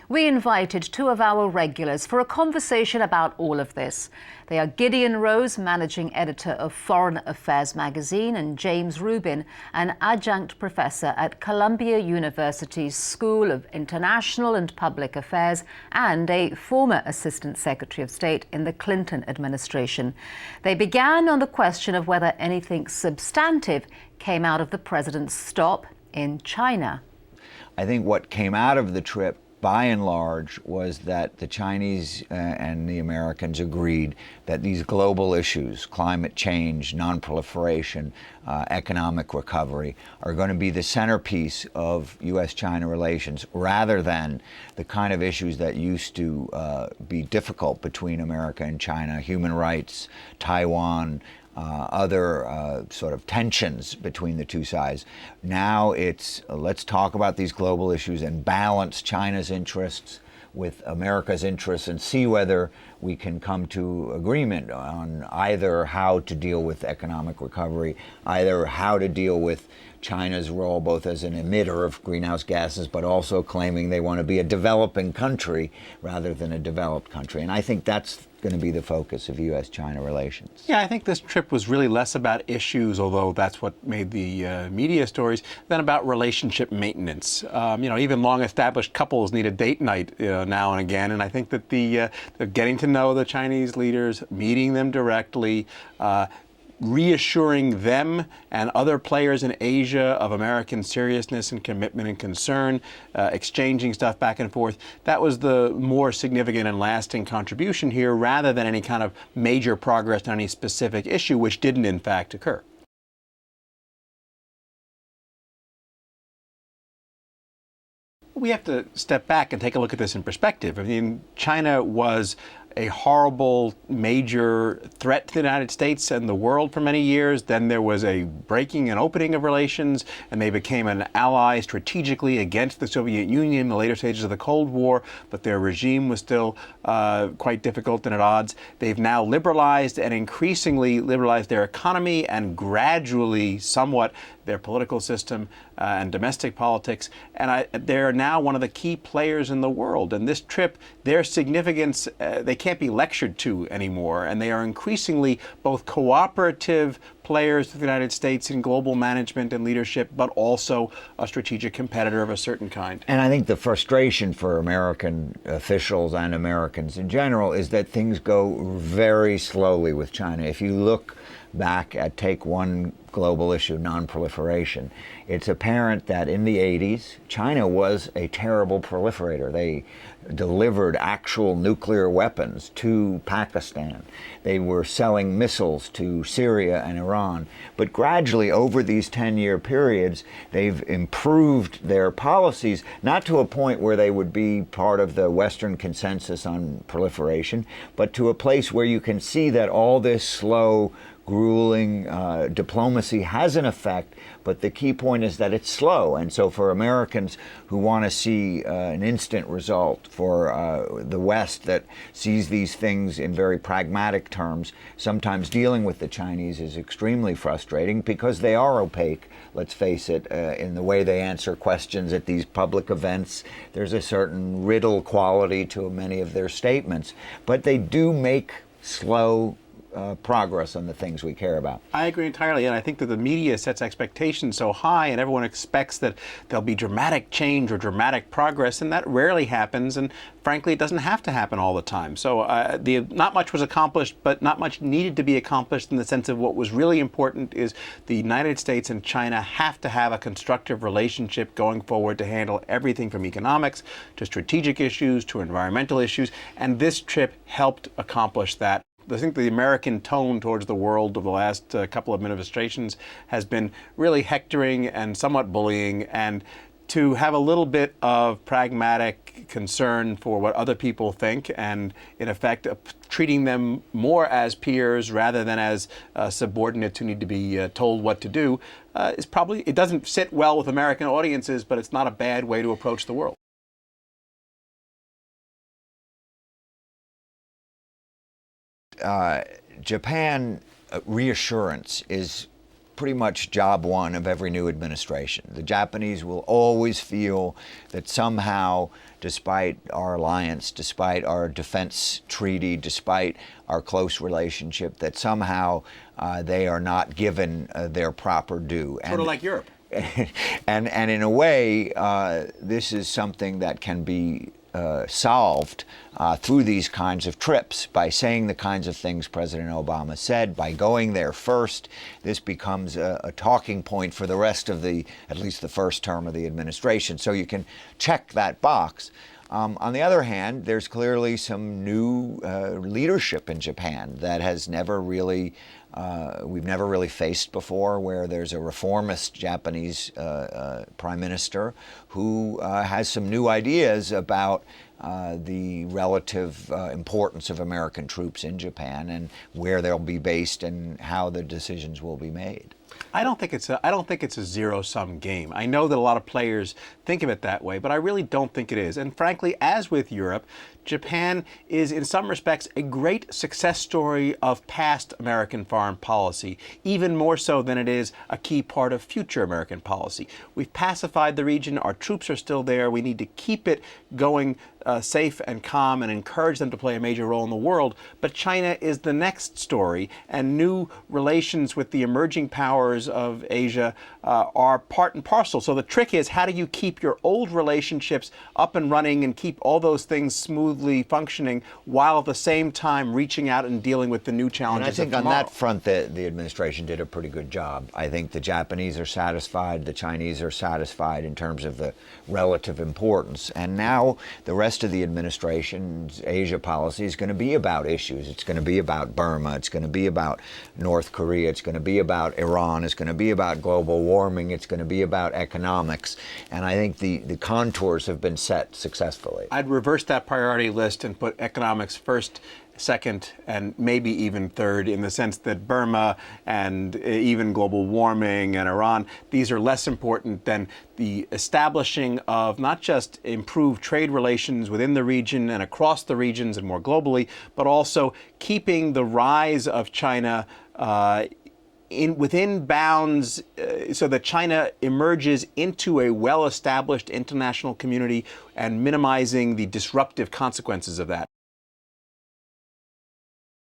We invited two of our regulars for a conversation about all of this. They are Gideon Rose, managing editor of Foreign Affairs magazine, and James Rubin, an adjunct professor at Columbia University's School of International and Public Affairs and a former Assistant Secretary of State in the Clinton administration. They began on the question of whether anything substantive came out of the president's stop in China. I think what came out of the trip, by and large, was that the Chinese and the Americans agreed that these global issues, climate change, nonproliferation, economic recovery, are going to be the centerpiece of U.S.-China relations, rather than the kind of issues that used to be difficult between America and China: human rights, Taiwan, other sort of tensions between the two sides. Now it's let's talk about these global issues and balance China's interests with America's interests and see whether we can come to agreement on either how to deal with economic recovery, either how to deal with China's role both as an emitter of greenhouse gases, but also claiming they want to be a developing country rather than a developed country. And I think that's going to be the focus of U.S.-China relations. Yeah, I think this trip was really less about issues, although that's what made the media stories, than about relationship maintenance. Even long-established couples need a date night now and again, and I think that the getting to know the Chinese leaders, meeting them directly, reassuring them and other players in Asia of American seriousness and commitment and concern, exchanging stuff back and forth. That was the more significant and lasting contribution here, rather than any kind of major progress on any specific issue, which didn't in fact occur. We have to step back and take a look at this in perspective. I mean, China was a horrible major threat to the United States and the world for many years. Then there was a breaking and opening of relations, and they became an ally strategically against the Soviet Union in the later stages of the Cold War, but their regime was still quite difficult and at odds. They've now liberalized and increasingly liberalized their economy and gradually, somewhat, their political system and domestic politics. And they're now one of the key players in the world. And this trip, their significance, they can't be lectured to anymore. And they are increasingly both cooperative players to the United States in global management and leadership, but also a strategic competitor of a certain kind. And I think the frustration for American officials and Americans in general is that things go very slowly with China. If you look back at take one global issue, nonproliferation, it's apparent that in the 80s, China was a terrible proliferator. They delivered actual nuclear weapons to Pakistan. They were selling missiles to Syria and Iran. But gradually, over these 10-year periods, they've improved their policies, not to a point where they would be part of the Western consensus on proliferation, but to a place where you can see that all this slow, grueling diplomacy has an effect, but the key point is that it's slow. And so for Americans who want to see an instant result, for the West that sees these things in very pragmatic terms, sometimes dealing with the Chinese is extremely frustrating because they are opaque, let's face it, in the way they answer questions at these public events. There's a certain riddle quality to many of their statements, but they do make slow progress on the things we care about. I agree entirely, and I think that the media sets expectations so high, and everyone expects that there'll be dramatic change or dramatic progress, and that rarely happens, and frankly, it doesn't have to happen all the time. So not much was accomplished, but not much needed to be accomplished, in the sense of what was really important is the United States and China have to have a constructive relationship going forward to handle everything from economics to strategic issues to environmental issues, and this trip helped accomplish that. I think the American tone towards the world of the last couple of administrations has been really hectoring and somewhat bullying, and to have a little bit of pragmatic concern for what other people think and, in effect, treating them more as peers rather than as subordinates who need to be told what to do is probably, it doesn't sit well with American audiences, but it's not a bad way to approach the world. Japan reassurance is pretty much job one of every new administration. The Japanese will always feel that somehow, despite our alliance, despite our defense treaty, despite our close relationship, that somehow they are not given their proper due. Sort of like Europe. And in a way, this is something that can be solved through these kinds of trips, by saying the kinds of things President Obama said, by going there first. This becomes a talking point for the rest of at least the first term of the administration. So you can check that box. On the other hand, there's clearly some new leadership in Japan that has never really we've never really faced before, where there's a reformist Japanese prime minister who has some new ideas about the relative importance of American troops in Japan and where they'll be based and how the decisions will be made. I don't think it's a zero-sum game. I know that a lot of players think of it that way, but I really don't think it is. And frankly, as with Europe, Japan is in some respects a great success story of past American foreign policy, even more so than it is a key part of future American policy. We've pacified the region. Our troops are still there. We need to keep it going safe and calm and encourage them to play a major role in the world. But China is the next story, and new relations with the emerging powers of Asia are part and parcel. So the trick is, how do you keep your old relationships up and running and keep all those things smoothly functioning while at the same time reaching out and dealing with the new challenges of tomorrow? And I think on that front, the administration did a pretty good job. I think the Japanese are satisfied, the Chinese are satisfied in terms of the relative importance. And now the rest of the administration's Asia policy is going to be about issues. It's going to be about Burma. It's going to be about North Korea. It's going to be about Iran. It's going to be about global warming. It's going to be about economics. And I think the contours have been set successfully. I'd reverse that priority list and put economics first, second, and maybe even third, in the sense that Burma and even global warming and Iran, these are less important than the establishing of not just improved trade relations within the region and across the regions and more globally, but also keeping the rise of China within bounds, so that China emerges into a well-established international community and minimizing the disruptive consequences of that.